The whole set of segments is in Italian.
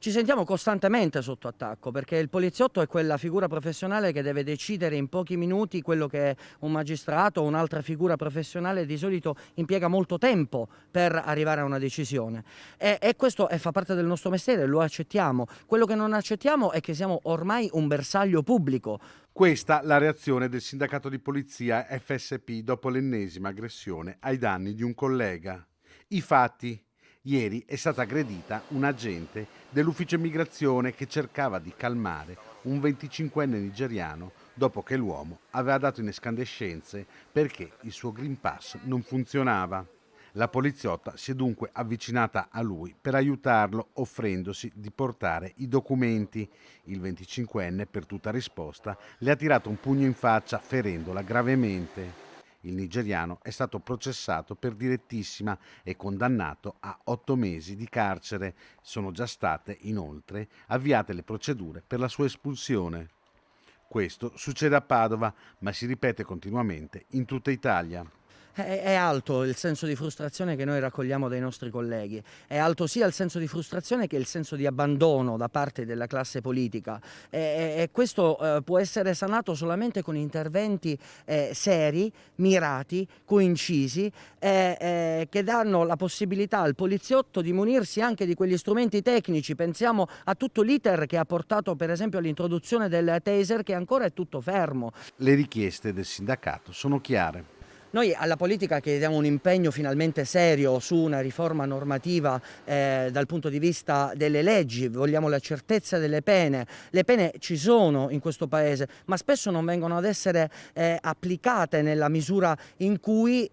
Ci sentiamo costantemente sotto attacco perché il poliziotto è quella figura professionale che deve decidere in pochi minuti quello che un magistrato o un'altra figura professionale di solito impiega molto tempo per arrivare a una decisione. E questo fa parte del nostro mestiere, lo accettiamo. Quello che non accettiamo è che siamo ormai un bersaglio pubblico. Questa la reazione del sindacato di polizia FSP dopo l'ennesima aggressione ai danni di un collega. I fatti. Ieri è stata aggredita un agente dell'ufficio immigrazione che cercava di calmare un 25enne nigeriano dopo che l'uomo aveva dato in escandescenze perché il suo Green Pass non funzionava. La poliziotta si è dunque avvicinata a lui per aiutarlo, offrendosi di portare i documenti. Il 25enne, per tutta risposta, le ha tirato un pugno in faccia, ferendola gravemente. Il nigeriano è stato processato per direttissima e condannato a 8 mesi di carcere. Sono già state, inoltre, avviate le procedure per la sua espulsione. Questo succede a Padova, ma si ripete continuamente in tutta Italia. È alto il senso di frustrazione che noi raccogliamo dai nostri colleghi, è alto sia il senso di frustrazione che il senso di abbandono da parte della classe politica e questo può essere sanato solamente con interventi seri, mirati, coincisi che danno la possibilità al poliziotto di munirsi anche di quegli strumenti tecnici. Pensiamo a tutto l'iter che ha portato per esempio all'introduzione del taser, che ancora è tutto fermo. Le richieste del sindacato sono chiare. Noi alla politica chiediamo un impegno finalmente serio su una riforma normativa dal punto di vista delle leggi, vogliamo la certezza delle pene. Le pene ci sono in questo Paese, ma spesso non vengono ad essere applicate nella misura in cui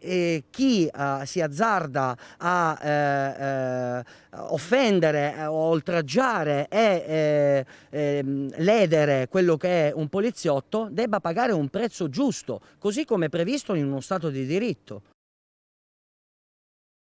chi si azzarda a offendere, oltraggiare e ledere quello che è un poliziotto debba pagare un prezzo giusto, così come previsto in uno Stato di diritto.